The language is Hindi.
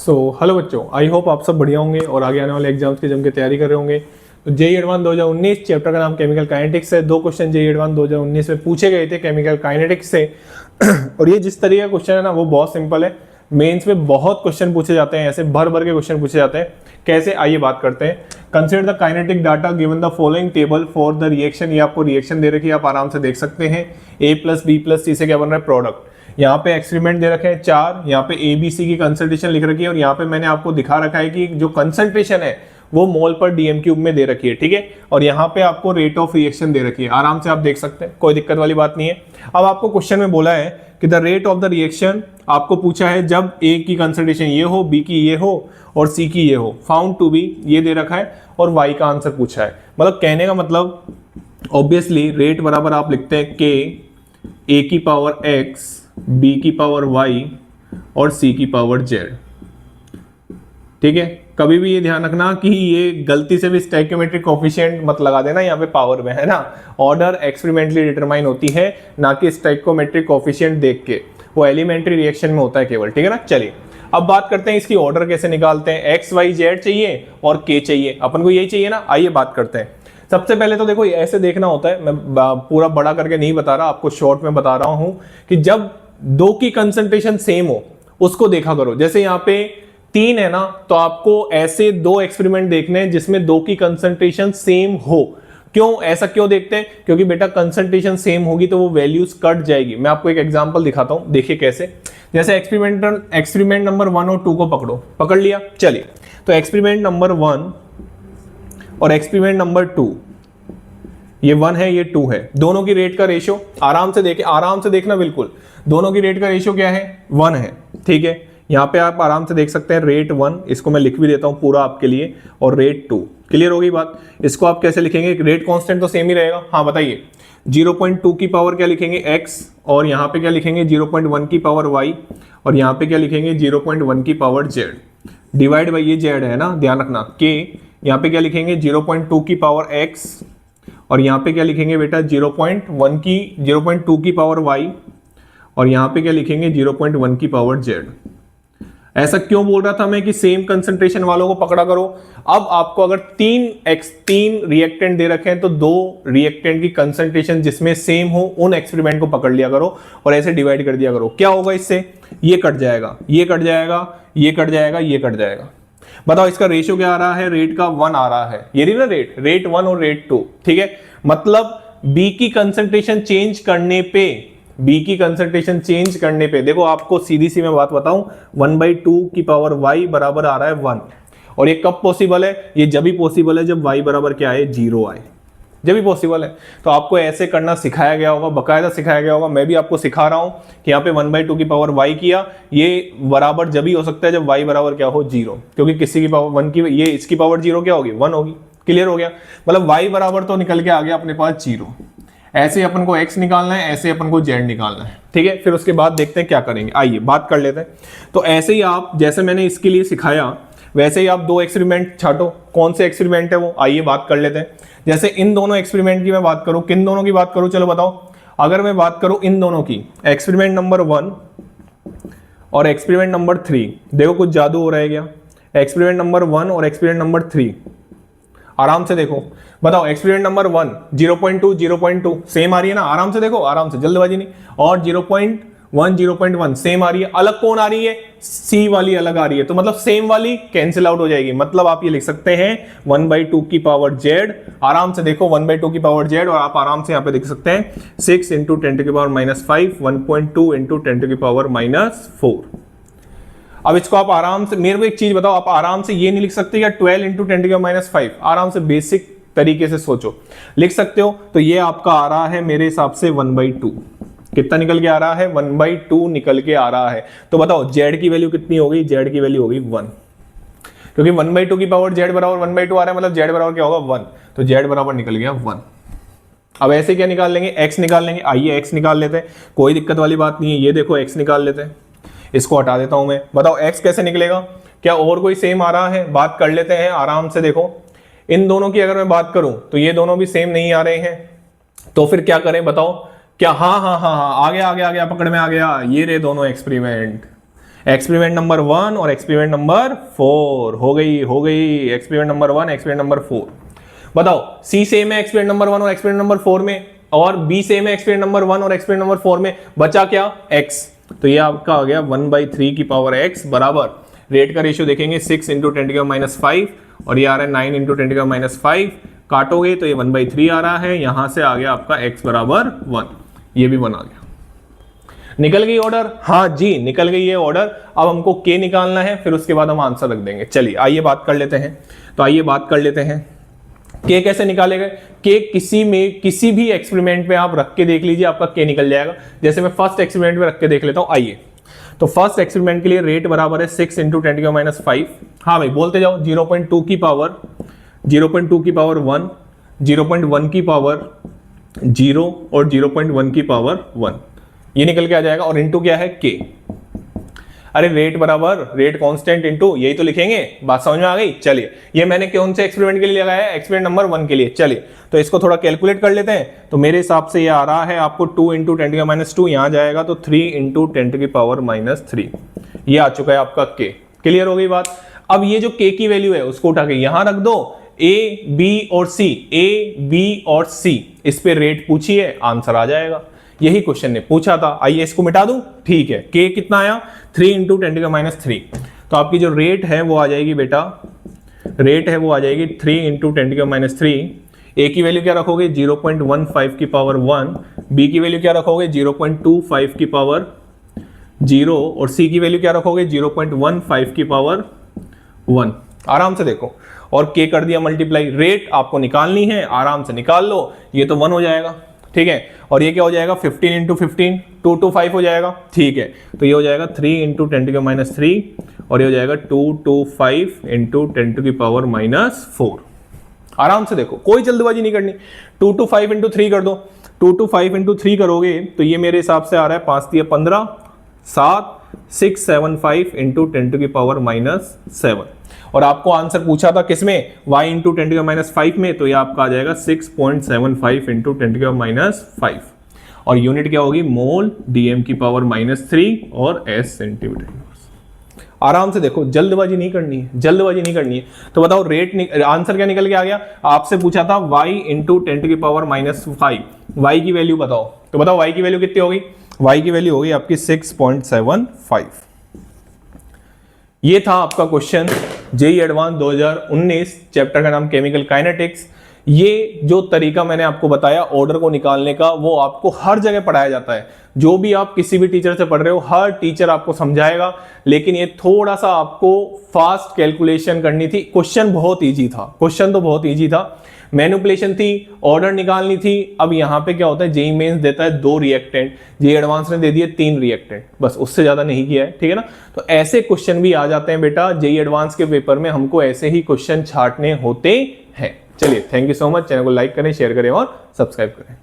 हेलो बच्चों, आई होप आप सब बढ़िया होंगे और आगे आने वाले एग्जाम्स की जम के तैयारी कर रहे होंगे। तो जेईई एडवांस 2019 चैप्टर का नाम केमिकल काइनेटिक्स है। 2 क्वेश्चन जेईई एडवांस 2019 में पूछे गए थे केमिकल काइनेटिक्स से और ये जिस तरीके का क्वेश्चन है ना वो बहुत सिंपल है। मेंस में बहुत क्वेश्चन पूछे जाते हैं, ऐसे भर भर के क्वेश्चन पूछे जाते हैं। कैसे, आइए बात करते हैं। Consider the kinetic data given the following table for the reaction. ये आपको रिएक्शन दे रखी है, आप आराम से देख सकते हैं। A + B + C से क्या बन रहा है, प्रोडक्ट। यहाँ पे एक्सपेरिमेंट दे रखे हैं 4, यहाँ पे ABC की कंसंट्रेशन लिख रखी है और यहाँ पे मैंने आपको दिखा रखा है कि जो कंसंट्रेशन है वो मोल पर DM³ में दे रखी है, ठीक है। और यहाँ पे आपको रेट ऑफ रिएक्शन दे रखी है, आराम से आप देख सकते हैं, कोई दिक्कत वाली बात नहीं है। अब आपको क्वेश्चन में बोला है कि the rate of the reaction, आपको पूछा है जब A की कंसंट्रेशन ये हो, B की ये हो और C की ये हो, फाउंड टू बी, ये दे रखा है और Y का आंसर पूछा है। मतलब कहने का मतलब ऑब्वियसली रेट बराबर आप लिखते हैं K, A की पावर X, B की पावर Y और C की पावर Z, ठीक है। कभी भी ये ध्यान रखना कि ये गलती से भी स्टोइकियोमेट्रिक कोफिशिएंट मत लगा देना यहाँ पे पावर में, है ना। ऑर्डर एक्सपेरिमेंटली डिटरमाइन होती है, ना कि स्टोइकियोमेट्रिक कोफिशिएंट देख के, वो एलिमेंट्री रिएक्शन में होता है केवल, ठीक है ना। चलिए अब बात करते हैं इसकी ऑर्डर कैसे निकालते हैं। X, Y, Z चाहिए और K चाहिए, अपन को यही चाहिए ना। आइए बात करते हैं। सबसे पहले तो देखो ऐसे देखना होता है, मैं पूरा बड़ा करके नहीं बता रहा, आपको शॉर्ट में बता रहा हूं कि जब 2 की कंसंट्रेशन सेम हो उसको देखा करो। जैसे यहाँ पे 3 है ना, तो आपको ऐसे 2 एक्सपेरिमेंट देखने हैं जिसमें 2 की कंसंट्रेशन सेम हो। क्यों, ऐसा क्यों देखते हैं? क्योंकि बेटा कंसंट्रेशन सेम होगी तो वो वैल्यूज कट जाएगी। मैं आपको एक एग्जांपल दिखाता हूं, देखिए कैसे। जैसे एक्सपेरिमेंट नंबर 1 और 2 को पकड़ लिया। चलिए, तो एक्सपेरिमेंट नंबर 1 और एक्सपेरिमेंट नंबर 2, ये 1 है ये 2 है, दोनों की रेट का रेशियो आराम से देखना बिल्कुल। दोनों की रेट का रेशियो क्या है, 1 है, ठीक है। यहाँ पे आप आराम से देख सकते हैं रेट 1, इसको मैं लिख भी देता हूँ पूरा आपके लिए, और रेट 2। क्लियर होगी बात। इसको आप कैसे लिखेंगे, रेट कांस्टेंट तो सेम ही रहेगा। हाँ बताइए, 0.2 की पावर क्या लिखेंगे, x, और यहाँ पे क्या लिखेंगे 0.1 की पावर y, और यहाँ पे क्या लिखेंगे 0.1 की पावर z, डिवाइड बाई ये z है ना, ध्यान रखना। k, यहाँ पे क्या लिखेंगे 0.2 की पावर x, और यहाँ पे क्या लिखेंगे बेटा 0.2 की पावर y, और यहाँ पे क्या लिखेंगे 0.1 की पावर z। ऐसा क्यों बोल रहा था मैं कि सेम कंसंट्रेशन वालों को पकड़ा करो। अब आपको अगर 3 रिएक्टेंट दे रखे हैं तो 2 रिएक्टेंट की कंसंट्रेशन जिसमें सेम हो उन एक्सपेरिमेंट को पकड़ लिया करो और ऐसे डिवाइड कर दिया करो। क्या होगा इससे, ये कट जाएगा, ये कट जाएगा, ये कट जाएगा, ये कट जाएगा। बताओ इसका रेशियो क्या आ रहा है, रेट का 1 आ रहा है, ये रही ना रेट 1 और रेट 2, ठीक है। मतलब B की कंसंट्रेशन चेंज करने पे देखो, आपको सीधी सी मैं बात बताऊं, 1/2 की पावर y बराबर आ रहा है 1। और ये कब पॉसिबल है, ये जब भी पॉसिबल है जब y बराबर क्या आए, 0 आए, जब भी पॉसिबल है। तो आपको ऐसे करना सिखाया गया होगा, बकायदा सिखाया गया होगा। मैं भी आपको सिखा रहा हूं कि यहाँ पे 1/2 की पावर y किया, ये बराबर जब भी हो सकता है जब y बराबर क्या हो, 0, क्योंकि किसी की पावर 1 की, ये इसकी पावर 0 क्या होगी, 1 होगी। क्लियर हो गया। मतलब y बराबर तो निकल के आ गया अपने पास 0। ऐसे अपन को x निकालना है, ऐसे अपन को z निकालना है, ठीक है। फिर उसके बाद देखते हैं क्या करेंगे, आइए बात कर लेते हैं। तो ऐसे ही आप, जैसे मैंने इसके लिए सिखाया वैसे ही आप 2 एक्सपेरिमेंट छाटो। कौन से एक्सपेरिमेंट है वो, आइए बात कर लेते हैं। जैसे इन दोनों एक्सपेरिमेंट की मैं बात करूं, किन दोनों की बात करूं, चलो बताओ। अगर मैं बात करूं इन दोनों की, एक्सपेरिमेंट नंबर 1 और एक्सपेरिमेंट नंबर 3, देखो कुछ जादू हो रहा है क्या। एक्सपेरिमेंट नंबर 1 और एक्सपेरिमेंट नंबर 3, आराम से देखो। बताओ एक्सपेरिमेंट नंबर 1 0.2 सेम आ रही है ना, आराम से देखो, आराम से, जल्दबाजी नहीं। और 0.1 सेम आ रही है। अलग कौन आ रही है, C वाली अलग आ रही है, तो मतलब सेम वाली कैंसिल आउट हो जाएगी। मतलब आप ये लिख सकते हैं 1/2 की पावर z, आराम से देखो 1/2 की पावर z, और आप आराम से यहाँ पे देख सकते हैं 6 × 10 to the power -5, 1.2 × 10 to the power -4। अब इसको आप आराम से, मेरे को एक चीज बताओ, आप आराम से ये नहीं लिख सकते क्या 12 × 10 to the power -5, आराम से बेसिक तरीके से सोचो, लिख सकते हो। तो ये आपका आ रहा है मेरे हिसाब से 1/2, कितना निकल के आ रहा है, 1/2 निकल के आ रहा है। तो बताओ z की वैल्यू कितनी होगी, z की वैल्यू होगी 1, क्योंकि 1/2 की पावर z बराबर 1/2 आ रहा है, मतलब z बराबर क्या होगा 1, तो z बराबर निकल गया 1। अब ऐसे क्या निकाल लेंगे, x निकाल लेंगे। आइए x निकाल लेते हैं, कोई दिक्कत वाली बात नहीं है। ये देखो x निकाल लेते हैं, इसको हटा देता हूं मैं। बताओ x कैसे निकलेगा, क्या और कोई सेम आ रहा है, बात कर लेते हैं आराम से। देखो इन दोनों की अगर मैं बात करूं तो ये दोनों भी सेम नहीं आ रहे हैं, तो फिर क्या करें बताओ। क्या, हाँ, आ गया, पकड़ में आ गया। ये रहे दोनों एक्सपेरिमेंट, एक्सपेरिमेंट नंबर 1 और एक्सपेरिमेंट नंबर 4 हो गई एक्सपेरिमेंट नंबर 1 एक्सपेरिमेंट नंबर 4। बताओ सी सेम है एक्सपेरिमेंट नंबर 1 और एक्सपेरिमेंट नंबर 4 में, और बी सेम है एक्सपेरिमेंट नंबर 1 और एक्सपेरिमेंट नंबर 4 में, बचा क्या x। तो ये आपका आ गया 1/3 की पावर x बराबर, रेट का रेशियो देखेंगे 6 इंटू 10⁻⁵ और ये आ रहा है 9 इंटू 10⁻⁵, काटोगे तो ये 1/3 आ रहा है, यहां से आ गया आपका x बराबर 1, ये भी 1 आ गया। निकल गई ऑर्डर, हाँ जी निकल गई है ऑर्डर। अब हमको k निकालना है, फिर उसके बाद हम आंसर रख देंगे। चलिए आइए बात कर लेते हैं, तो आइए बात कर लेते हैं k कैसे निकाले गए। k किसी भी एक्सपेरिमेंट में आप रख के देख लीजिए, आपका k निकल जाएगा। जैसे मैं फर्स्ट एक्सपेरिमेंट में रख के देख लेता हूं, आइए। तो फर्स्ट एक्सपेरिमेंट के लिए रेट बराबर है 6 इंटू 10⁻⁵। हाँ भाई बोलते जाओ, 0.2 की पावर 1, 0.1 की पावर 0 और 0.1 की पावर 1, ये निकल के आ जाएगा। और इंटू क्या है k। अरे रेट बराबर रेट कांस्टेंट इंटू, यही तो लिखेंगे, बात समझ में आ गई। चलिए ये मैंने कौन से एक्सपेरिमेंट के लिए लगाया है, एक्सपेरिमेंट नंबर 1 के लिए। चलिए तो इसको थोड़ा कैलकुलेट कर लेते हैं। तो मेरे हिसाब से ये आ रहा है आपको 2 इंटू 10⁻², यहां जाएगा तो 3 इंटू 10⁻⁻3, ये आ चुका है आपका k। क्लियर हो गई बात। अब ये जो k की वैल्यू है उसको उठा के यहां रख दो, a b और c, इस पे रेट पूछिए, आंसर आ जाएगा। यही क्वेश्चन ने पूछा था। आइए इसको मिटा दूं, ठीक है। k कितना आया, 3 इंटू 10⁻3। तो आपकी जो रेट है वो आ जाएगी बेटा, रेट है वो आ जाएगी 3 इंटू 10⁻3। a की वैल्यू क्या रखोगे, 0.15 की पावर 1, b की वैल्यू क्या रखोगे, 0.25 की पावर 0, और c की वैल्यू क्या रखोगे, 0.15 की पावर 1। आराम से देखो, और k कर दिया मल्टीप्लाई। रेट आपको निकालनी है, आराम से निकाल लो, ये तो 1 हो जाएगा, ठीक है। और ये क्या हो जाएगा, 15 इंटू 15, 2 to 5 हो जाएगा, ठीक है। तो ये हो जाएगा 3 इंटू 10⁻3 और ये हो जाएगा 2 to 5 इंटू 10⁻⁻4। आराम से देखो, कोई जल्दबाजी नहीं करनी। 2 to 5 इंटू 3 कर दो, 2 to 5 इंटू 3 करोगे तो ये मेरे हिसाब से आ रहा है 5 × 15, 7, 675 इंटू 10⁻⁻7। और आपको आंसर पूछा था किसमें, y इंटू 10⁻⁵ में, तो ये आपका आ जाएगा 6.75 इंटू 10⁻⁵। और यूनिट क्या होगी, मोल dm की पावर -3 और s सेंटीमीटर इनवर्स। आराम से देखो, जल्दबाजी नहीं करनी है, जल्दबाजी नहीं करनी है। तो बताओ रेट, आंसर क्या निकल के आ गया। आपसे पूछा था y इंटू 10⁻⁻5, y की वैल्यू बताओ। तो बताओ y की वैल्यू कितनी होगी, y की वैल्यू होगी आपकी 6.75। ये था आपका क्वेश्चन जेईई एडवांस 2019, चैप्टर का नाम केमिकल काइनेटिक्स। ये जो तरीका मैंने आपको बताया ऑर्डर को निकालने का, वो आपको हर जगह पढ़ाया जाता है। जो भी आप किसी भी टीचर से पढ़ रहे हो, हर टीचर आपको समझाएगा, लेकिन ये थोड़ा सा आपको फास्ट कैलकुलेशन करनी थी। क्वेश्चन बहुत ईजी था, क्वेश्चन तो बहुत ईजी था, मैनिपुलेशन थी, ऑर्डर निकालनी थी। अब यहाँ पे क्या होता है, जेईई मेंस देता है 2 रिएक्टेंट, जेईई एडवांस ने दे दिए 3 रिएक्टेंट, बस उससे ज्यादा नहीं किया है, ठीक है ना। तो ऐसे क्वेश्चन भी आ जाते हैं बेटा, जेईई एडवांस के पेपर में हमको ऐसे ही क्वेश्चन छांटने होते हैं। चलिए thank you so much, channel को लाइक करें, शेयर करें और सब्सक्राइब करें।